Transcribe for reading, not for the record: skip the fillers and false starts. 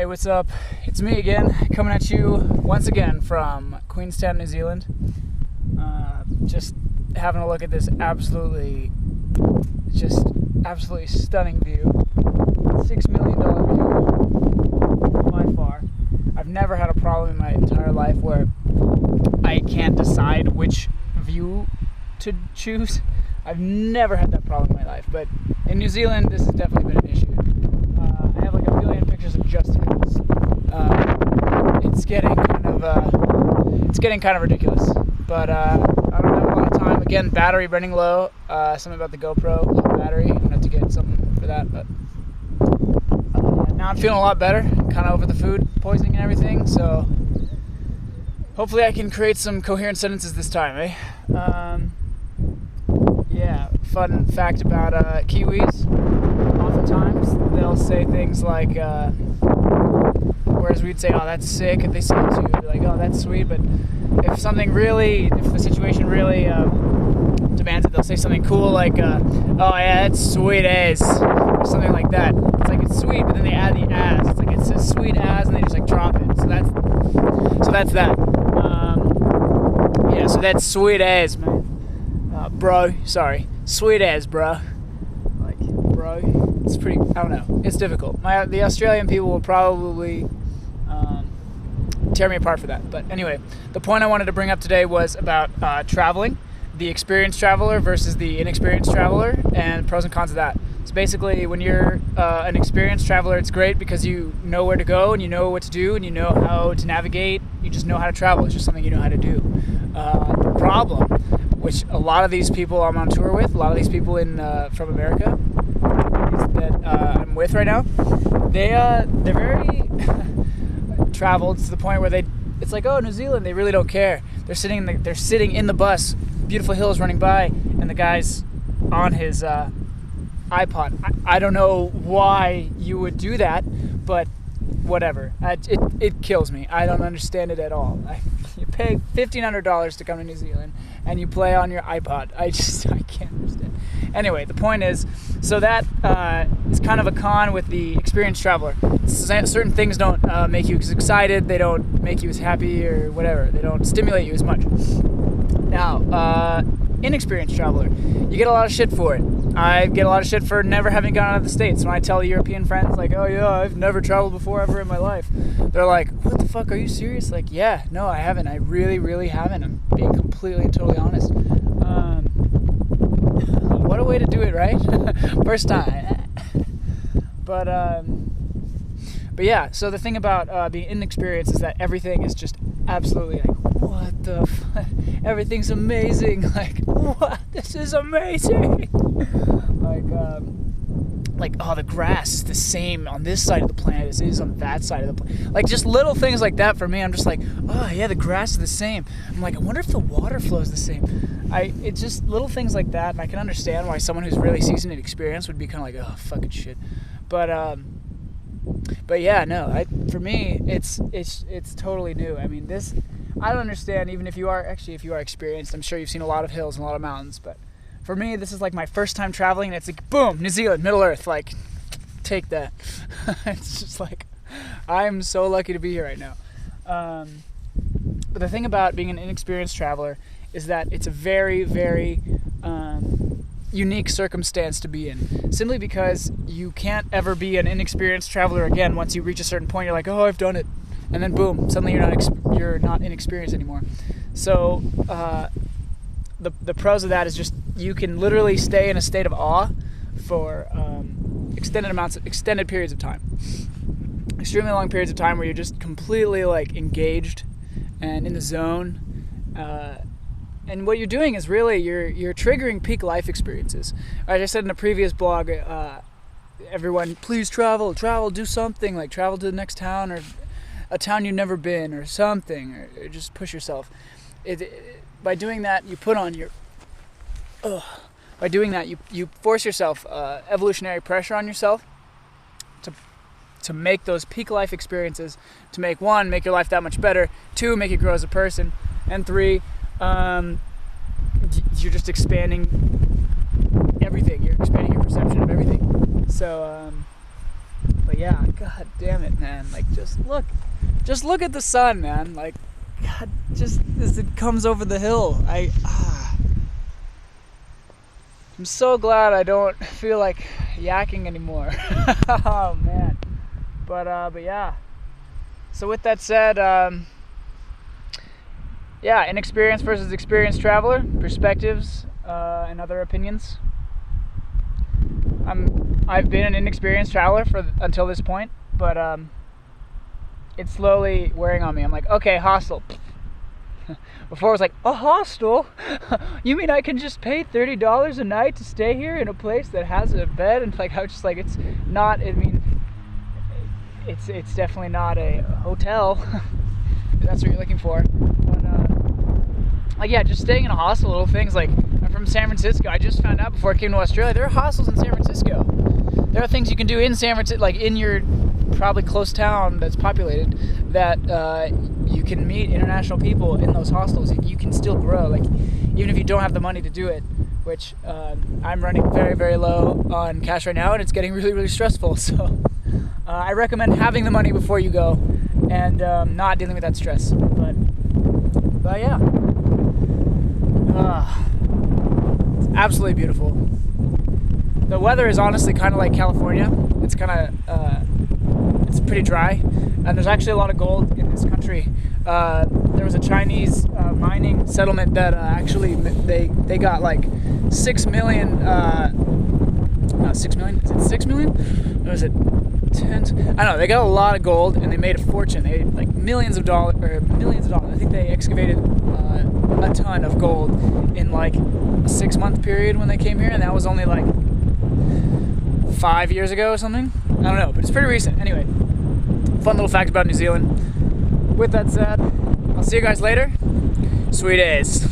what's up? It's me again, coming at you once again from Queenstown, New Zealand. Just having a look at this absolutely stunning view. $6 million view, by far. I've never had a problem in my entire life where I can't decide which view to choose. I've never had that problem in my life, but in New Zealand, this has definitely been an issue. I have like a million pictures of just hills. It's getting kind of ridiculous, but I don't have a lot of time. Again, battery running low. Something about the GoPro, low battery. I'm gonna have to get something for that, but now I'm feeling a lot better. Kind of over the food poisoning and everything, so hopefully I can create some coherent sentences this time, eh? Yeah, fun fact about Kiwis. Oftentimes they'll say things like, whereas we'd say, "Oh, that's sick," if they say it to you, like, "Oh, that's sweet," but if the situation really demands it, they'll say something cool like, "Oh yeah, that's sweet as," or something like that. It's like it's sweet, but then they add the as. It's like it says sweet as, and they just like drop it. So that's that. Yeah, so that's sweet as, man. Bro, sorry, sweet as, bro. Like, bro, it's pretty. I don't know. It's difficult. The Australian people will probably tear me apart for that. But anyway, the point I wanted to bring up today was about traveling, the experienced traveler versus the inexperienced traveler, and pros and cons of that. So basically, when you're an experienced traveler, it's great because you know where to go and you know what to do and you know how to navigate. You just know how to travel. It's just something you know how to do. The problem, which a lot of these people I'm on tour with, a lot of these people from America that I'm with right now, they're very traveled to the point where it's like, oh, New Zealand, they really don't care. They're sitting in the bus, beautiful hills running by, and the guy's on his iPod. I don't know why you would do that, but whatever. It kills me. I don't understand it at all. You pay $1,500 to come to New Zealand and you play on your iPod. I can't understand. Anyway, the point is, so that is kind of a con with the experienced traveler. Certain things don't make you as excited, they don't make you as happy or whatever, they don't stimulate you as much. Now, inexperienced traveler, you get a lot of shit for it. I get a lot of shit for never having gone out of the States. When I tell European friends, like, oh yeah, I've never traveled before ever in my life, they're like, what the fuck, are you serious? Like, yeah, no, I haven't. I really, really haven't. I'm being completely and totally honest. What a way to do it, right? First time. But yeah, so the thing about being inexperienced is that everything is just absolutely like, what the fuck? Everything's amazing. Like, what? This is amazing. Like, oh, the grass is the same on this side of the planet as it is on that side of the planet. Like, just little things like that for me. I'm just like, oh yeah, the grass is the same. I'm like, I wonder if the water flows the same. It's just little things like that, and I can understand why someone who's really seasoned and experienced would be kind of like, oh, fucking shit. But yeah, no. For me, it's totally new. I mean, I don't understand. Even if you are experienced, I'm sure you've seen a lot of hills and a lot of mountains. But for me, this is like my first time traveling, and it's like, boom, New Zealand, Middle Earth. Like, take that. It's just like, I'm so lucky to be here right now. But the thing about being an inexperienced traveler is that it's a very, very unique circumstance to be in, simply because you can't ever be an inexperienced traveler again. Once you reach a certain point, you're like, oh, I've done it, and then boom, suddenly you're not inexperienced anymore. So the pros of that is just you can literally stay in a state of awe for extended periods of time, extremely long periods of time where you're just completely like engaged and in the zone. And what you're doing is really you're triggering peak life experiences. As I said in a previous blog, everyone, please travel, do something, like travel to the next town or a town you've never been or something, or just push yourself. By doing that, you put on your... by doing that, you force yourself, evolutionary pressure on yourself to make those peak life experiences, to make your life that much better, 2, make you grow as a person, and 3, you're just expanding everything. You're expanding your perception of everything. So, but yeah, god damn it, man. Like, just look at the sun, man. Like, god, just as it comes over the hill, I'm so glad I don't feel like yakking anymore. Oh man. But yeah. So with that said, yeah, inexperienced versus experienced traveler, perspectives and other opinions. I've been an inexperienced traveler until this point, but it's slowly wearing on me. I'm like, okay, hostel. Before it was like, a hostel? You mean I can just pay $30 a night to stay here in a place that has a bed? And like, I was just like, it's not. I mean, it's definitely not a hotel. If that's what you're looking for. But like, yeah, just staying in a hostel. Little things like, I'm from San Francisco. I just found out before I came to Australia, there are hostels in San Francisco. There are things you can do in San Francisco, like in your probably close town that's populated, that you can meet international people in those hostels. You can still grow, like, even if you don't have the money to do it, which I'm running very, very low on cash right now, and it's getting really, really stressful. So I recommend having the money before you go and not dealing with that stress. But yeah, it's absolutely beautiful. The weather is honestly kind of like California. It's kind of it's pretty dry, and there's actually a lot of gold in this country. There was a Chinese mining settlement that actually they got like 6 million. Not 6 million. Is it 6 million? Or is it 10? I don't know. They got a lot of gold and they made a fortune. They made like millions of dollars. I think they excavated a ton of gold in like a 6-month period when they came here, and that was only like 5 years ago or something. I don't know, but it's pretty recent. Anyway, fun little fact about New Zealand. With that said, I'll see you guys later. Sweet A's.